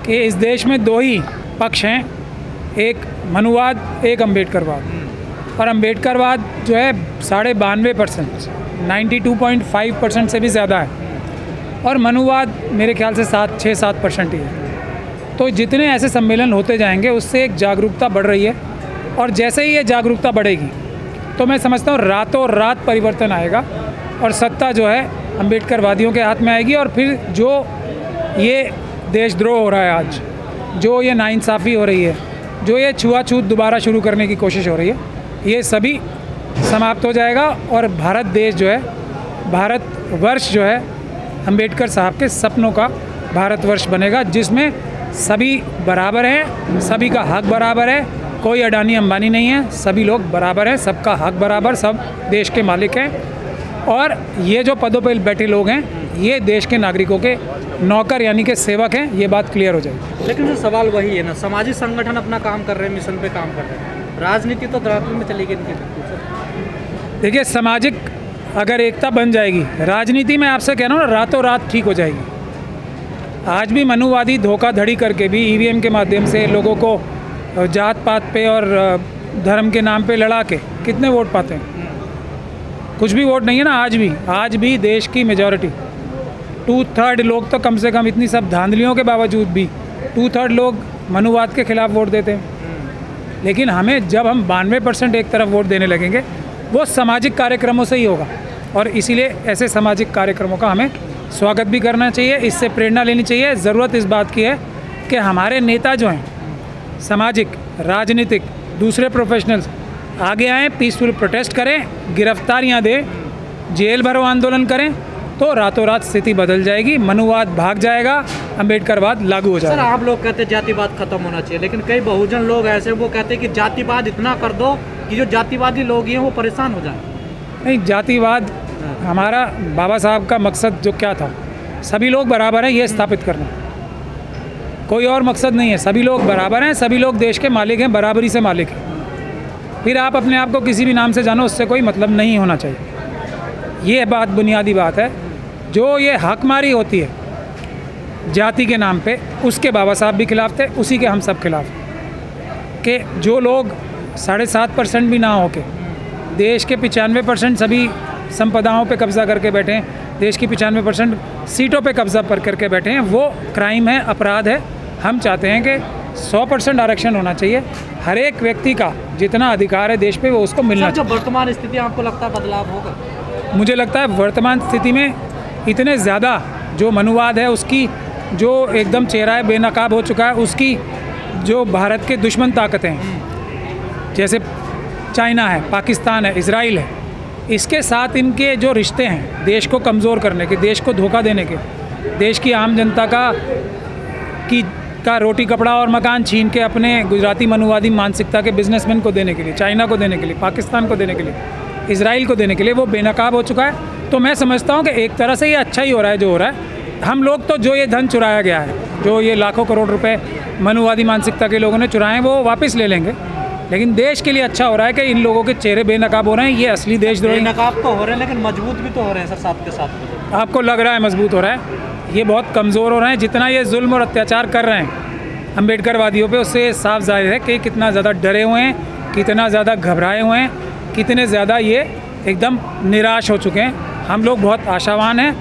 कि इस देश में दो ही पक्ष हैं, एक मनुवाद, एक अम्बेडकरवाद। और अम्बेडकरवाद जो है 92.5%, 92.5% से भी ज़्यादा है, और मनुवाद मेरे ख्याल से 6-7% ही है। तो जितने ऐसे सम्मेलन होते जाएंगे उससे एक जागरूकता बढ़ रही है, और जैसे ही ये जागरूकता बढ़ेगी तो मैं समझता हूँ रातों रात परिवर्तन आएगा और सत्ता जो है अम्बेडकरवादियों के हाथ में आएगी। और फिर जो ये देशद्रोह हो रहा है आज, जो ये नाइंसाफ़ी हो रही है, जो ये छुआछूत दोबारा शुरू करने की कोशिश हो रही है, ये सभी समाप्त हो जाएगा। और भारत देश जो है, भारतवर्ष जो है, अम्बेडकर साहब के सपनों का भारतवर्ष बनेगा, जिसमें सभी बराबर हैं, सभी का हक बराबर है, कोई अडानी अंबानी नहीं है, सभी लोग बराबर हैं, सबका हक बराबर, सब देश के मालिक हैं। और ये जो पदों पर बैठे लोग हैं, ये देश के नागरिकों के नौकर यानी कि सेवक हैं, ये बात क्लियर हो जाएगी। लेकिन जो सवाल वही है ना, सामाजिक संगठन अपना काम कर रहे हैं, मिशन पे काम कर रहे हैं, राजनीति तो धरातल में चली गई। देखिए, सामाजिक अगर एकता बन जाएगी, राजनीति में आपसे कह रहा हूँ ना, रातों रात ठीक हो जाएगी। आज भी मनुवादी धोखाधड़ी करके भी ईवीएम के माध्यम से लोगों को जात पात पे और धर्म के नाम पे लड़ा के कितने वोट पाते हैं? कुछ भी वोट नहीं है ना। आज भी देश की मेजॉरिटी 2/3 लोग तो कम से कम, इतनी सब धांधलियों के बावजूद भी 2/3 लोग मनुवाद के खिलाफ वोट देते हैं। लेकिन हमें जब हम 92% एक तरफ वोट देने लगेंगे, वो सामाजिक कार्यक्रमों से ही होगा। और इसीलिए ऐसे सामाजिक कार्यक्रमों का हमें स्वागत भी करना चाहिए, इससे प्रेरणा लेनी चाहिए। ज़रूरत इस बात की है कि हमारे नेता जो हैं, सामाजिक, राजनीतिक, दूसरे प्रोफेशनल्स आगे आएँ, पीसफुल प्रोटेस्ट करें, गिरफ्तारियां दें, जेल भरो आंदोलन करें, तो रातों रात स्थिति बदल जाएगी, मनुवाद भाग जाएगा, अम्बेडकरवाद लागू हो जाएगा। सर, आप लोग कहते हैं जातिवाद खत्म होना चाहिए, लेकिन कई बहुजन लोग ऐसे वो कहते हैं कि जातिवाद इतना कर दो कि जो जातिवादी लोग हैं वो परेशान हो जाए। नहीं, जातिवाद हमारा बाबा साहब का मकसद जो क्या था, सभी लोग बराबर हैं ये स्थापित करना, कोई और मकसद नहीं है। सभी लोग बराबर हैं, सभी लोग देश के मालिक हैं, बराबरी से मालिक हैं। फिर आप अपने आप को किसी भी नाम से जानो, उससे कोई मतलब नहीं होना चाहिए। ये बात बुनियादी बात है। जो ये हकमारी होती है जाति के नाम पे, उसके बाबा साहब भी खिलाफ थे, उसी के हम सब खिलाफ कि जो लोग 7.5% भी ना हो के देश के 95% सभी संपदाओं पे कब्ज़ा करके बैठे हैं, देश की 95% सीटों पे कब्ज़ा पर करके बैठे हैं, वो क्राइम है, अपराध है। हम चाहते हैं कि 100% आरक्षण होना चाहिए। हर एक व्यक्ति का जितना अधिकार है देश पे, वो उसको मिलना चाहिए। जो वर्तमान स्थिति आपको लगता है बदलाव होगा? मुझे लगता है वर्तमान स्थिति में इतने ज़्यादा जो मनुवाद है, उसकी जो एकदम चेहरा बेनकाब हो चुका है, उसकी जो भारत के दुश्मन ताकतें हैं, जैसे चाइना है, पाकिस्तान है, इजराइल है, इसके साथ इनके जो रिश्ते हैं देश को कमज़ोर करने के, देश को धोखा देने के, देश की आम जनता का रोटी कपड़ा और मकान छीन के अपने गुजराती मनुवादी मानसिकता के बिजनेसमैन को देने के लिए, चाइना को देने के लिए, पाकिस्तान को देने के लिए, इजराइल को देने के लिए वो बेनकाब हो चुका है। तो मैं समझता हूँ कि एक तरह से ये अच्छा ही हो रहा है जो हो रहा है। हम लोग तो जो ये धन चुराया गया है, जो ये लाखों करोड़ रुपए मनुवादी मानसिकता के लोगों ने चुराए हैं, वो वापस ले लेंगे। लेकिन देश के लिए अच्छा हो रहा है कि इन लोगों के चेहरे बेनकाब हो रहे हैं। ये असली देशद्रोही बेनकाब तो हो रहे हैं, लेकिन मजबूत भी तो हो रहे हैं सर, साथ के साथ। आपको लग रहा है मजबूत हो रहा है, ये बहुत कमज़ोर हो रहे हैं। जितना ये जुल्म और अत्याचार कर रहे हैं अम्बेडकरवादियों पे, उससे साफ जाहिर है कि कितना ज़्यादा डरे हुए हैं, कितना ज़्यादा घबराए हुए हैं, कितने ज़्यादा ये एकदम निराश हो चुके हैं। हम लोग बहुत आशावान हैं,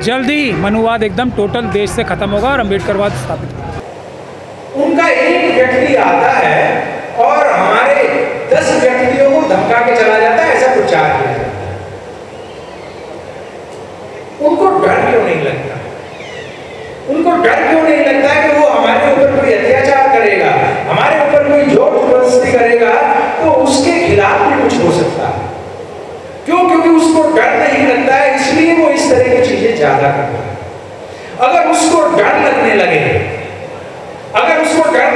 जल्दी ही मनुवाद एकदम टोटल देश से ख़त्म होगा और अम्बेडकरवाद स्थापित होगा। उनका एक व्यक्ति आता है और हमारे 10 व्यक्तियों को धमका के चला जाता है, ऐसा प्रचार किया जाता है। उनको डर क्यों नहीं लगता? उनको डर क्यों नहीं लगता है कि वो हमारे ऊपर कोई अत्याचार करेगा, हमारे ऊपर कोई जोर जबरदस्ती करेगा तो उसके खिलाफ भी कुछ हो सकता है? क्यों? क्योंकि उसको डर नहीं लगता है, इसलिए वो इस तरह की चीजें ज्यादा करता है। अगर उसको डर लगने लगे, अगर उसको डर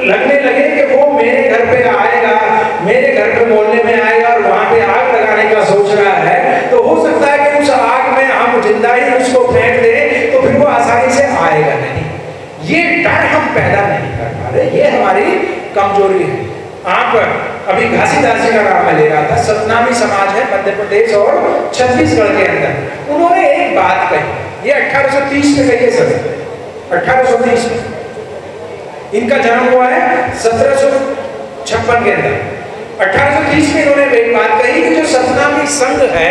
लगने लगे कि वो मेरे घर पे आएगा, मेरे घर पे मोहल्ले में आएगा और वहां पे आग लगाने का सोच रहा है, तो हो सकता है कि उस आग में हम जिंदा ही उसको फेंक दें, तो फिर वो आसानी से आएगा नहीं। ये डर हम पैदा नहीं कर पा रहे, ये हमारी कमजोरी है। आप अभी घासीदास जी का नाम मैं ले रहा था, सतनामी समाज है मध्य प्रदेश और छत्तीसगढ़ के अंदर। उन्होंने एक बात कही, ये 1830 में कही है सर, 1830 में इनका जन्म हुआ है 1756 के अंदर। 1830 में इन्होंने एक बात कही कि जो सतनामी संघ है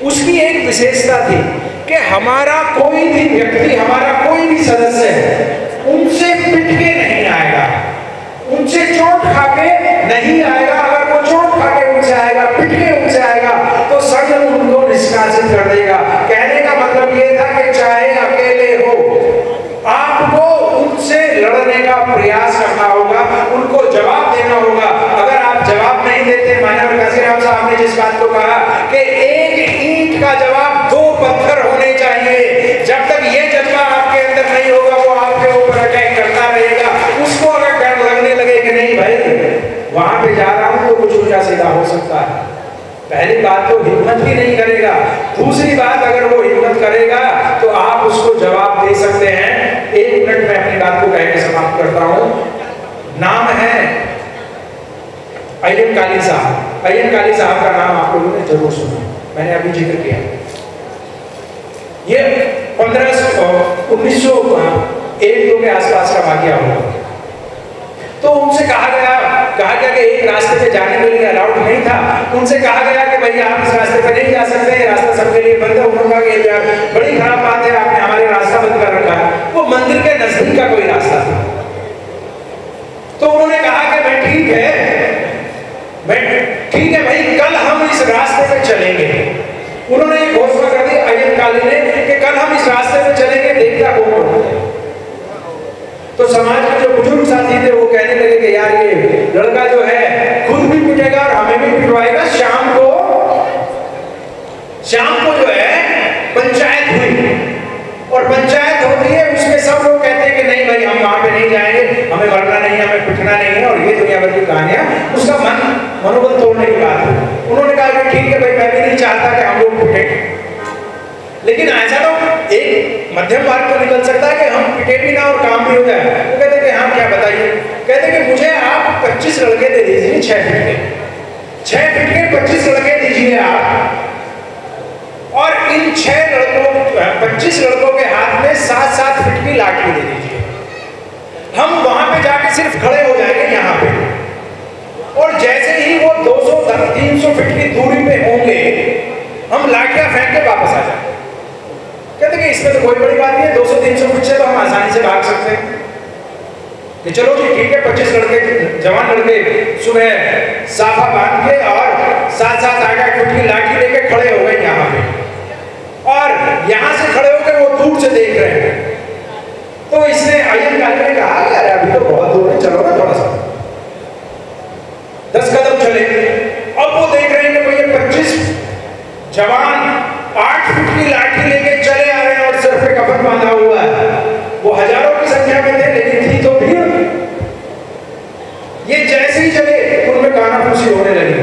उसकी एक विशेषता थी कि हमारा कोई भी व्यक्ति, हमारा कोई भी सदस्य उनसे पिट के नहीं आएगा, उनसे चोट खा के नहीं आएगा। अगर वो चोट खा के उनसे आएगा, पिट के उनसे आएगा, तो संघ उनको निष्कासित कर देगा। कहने का मतलब ये था कि चाहे अकेले हो, आपको उनसे लड़ने का प्रयास करना होगा, उनको जवाब देना होगा। अगर आप जवाब नहीं देते, मानव काशीराम साहब ने जिस बात को कहा कि एक ईंट का जवाब 2 पत्थर होने चाहिए, जब तक ये जज्बा आपके अंदर नहीं होगा वो आपके ऊपर अटैक करता रहेगा। उसको अगर डर लगने लगे कि नहीं भाई वहां पे जा रहा हूं तो कुछ उल्टा सीधा हो सकता है, पहली बात तो हिम्मत ही नहीं करेगा। दूसरी बात, अगर वो हिम्मत करेगा तो आप उसको जवाब दे सकते हैं। 1 मिनट में अपनी बात को कह के समाप्त करता हूं। नाम है अय्यन काली साहब। अय्यन काली साहब का नाम आप लोगों ने जरूर सुना, मैंने अभी जिक्र किया। ये 1901 के आसपास का वाकया हुआ। तो उनसे कहा गया कि एक रास्ते पे जाने के लिए अलाउड नहीं था। उनसे कहा गया कि भाई आप इस रास्ते पे नहीं जा सकते, ये रास्ता सबके लिए बंद है। उन्होंने कहा कि बड़ी खराब बात है, आपने हमारे रास्ता बंद कर रखा है। वो मंदिर के नजदीक का कोई रास्ता था। तो उन्होंने कहा कि भाई ठीक है भाई, कल हम इस रास्ते पे चलेंगे। उन्होंने एक घोषणा कर दी अय्यन काली ने कि कल हम इस रास्ते पे चलेंगे, देखता कौन। तो समाज के जो बुजुर्ग साथी थे वो कहने लगे कि यार ये लड़का जो है खुद भी पिटेगा और हमें भी पिटवाएगा। शाम को जो है पंचायत हुई, और पंचायत होती है, उसमें सब लोग कहते हैं कि नहीं भाई हम वहां पे नहीं जाएंगे, हमें मरना नहीं है, हमें पिटना नहीं है, और ये दुनिया भर की कहानियां। उसका मनोबल तोड़ने की बात है। उन्होंने कहा कि ठीक है भाई, मैं भी नहीं चाहता कि हम लोग पिटे, लेकिन ऐसा तो एक मध्यम मार्ग तो निकल सकता है कि हम पिटे भी ना और काम भी हो जाए। वो कहते कि हाँ क्या बताइए। कहते कि मुझे आप 25 लड़के दे दीजिए, 6 फीट के 25 लड़के दीजिए आप, और इन 25 लड़कों के हाथ में 7-7 फीट की लाठी दे दीजिए। हम वहां पे जाके सिर्फ खड़े हो जाएंगे यहाँ पे, और जैसे ही वो 200-300 फीट की दूरी पे होंगे हम लाठियां फेंक के वापस आ जाएंगे। कहते कि इसमें तो कोई बड़ी बात नहीं है, 200-300 फीट से तो हम आसानी से भाग सकते हैं। कि चलो जी ठीक है, 25 लड़के, जवान लड़के सुबह साफा बांध के और 7-7 8-8 फीट की लाठी लेके खड़े हो गए यहाँ पे, और यहाँ से खड़े होकर वो दूर से देख रहे हैं। तो इसने अय्यन काली ने कहा यार अभी तो बहुत दूर है, चलो ना थोड़ा सा 10 कदम चले। अब वो देख रहे हैं कि भैया 25 जवान 8 फीट की लाठी लेके चले आ रहे हैं और सर पे कफन बांधा हुआ है। वो हजारों की संख्या में थे, लेकिन थी तो भीड़। ये जैसे ही चले उनमें कानाफूसी होने लगी,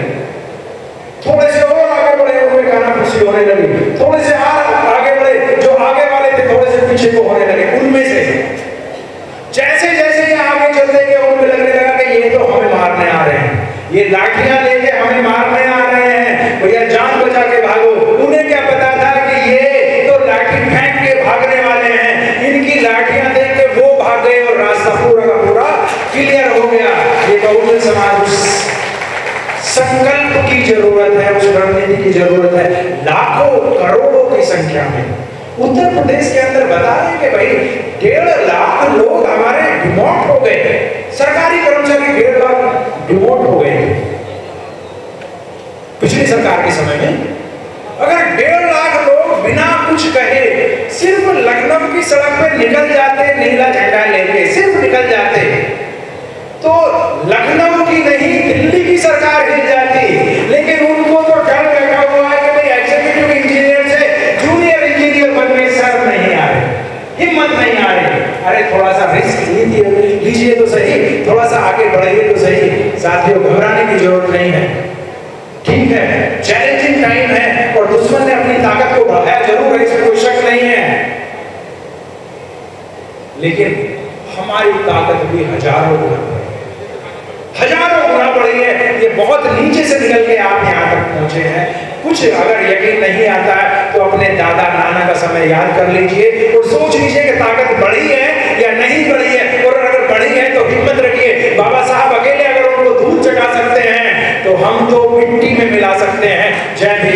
थोड़े से और आगे बढ़े उनमें कानाफूसी होने लगी, थोड़े से आगे बढ़े, जो आगे वाले थे थोड़े से पीछे को होने लगे। उनमें से जैसे जैसे ये आगे चलते गए उनको लगने लगा कि ये तो हमें मारने आ रहे हैं, ये लाठियां लेके हमें मारने आ रहे हैं, भैया जान बचा के भागो। उन्हें क्या पता था कि ये तो लाठी फेंक के भागने वाले हैं। इनकी लाठियां देख के वो भाग गए और रास्ता पूरा का पूरा क्लियर हो गया। ये बहुजन समाज उस संकल्प की जरूरत है, उस रणनीति की जरूरत है। लाखों करोड़ों की संख्या में उत्तर प्रदेश के अंदर बता रहे कि भाई 1.5 लाख लोग हमारे डिमोट हो गए, सरकारी कर्मचारी 1.5 लाख डिमोट हो गए पिछली सरकार के समय में। अगर 1.5 लाख लोग बिना कुछ कहे सिर्फ लखनऊ की सड़क पे निकल जाते, नीला झंडा लेके सिर्फ निकल जाते, तो लखनऊ की नहीं दिल्ली की सरकार हिल जाती। लेकिन उनको तो डर बैठा हुआ है कि भाई एग्जीक्यूटिव इंजीनियर से जूनियर इंजीनियर बनने शर्म नहीं आ रही, हिम्मत नहीं आ रही। अरे थोड़ा सा रिस्क लीजिए तो सही, थोड़ा सा आगे बढ़िए तो सही। साथियों घबराने की जरूरत नहीं है, ठीक है चैलेंजिंग टाइम है और दुश्मन ने अपनी ताकत को बढ़ाया जरूर है, इसमें कोई शक नहीं है, लेकिन हमारी ताकत भी हजारों गुना बढ़ी है। ये बहुत नीचे से निकल के आप यहाँ तक पहुंचे हैं। कुछ अगर यकीन नहीं आता है तो अपने दादा नाना का समय याद कर लीजिए और सोच लीजिए कि ताकत बढ़ी है या नहीं बढ़ी है, और अगर बढ़ी है बाबा साहब अकेले अगर उनको दूध चटा सकते हैं तो हम तो मिट्टी में मिला सकते हैं। जय भीम।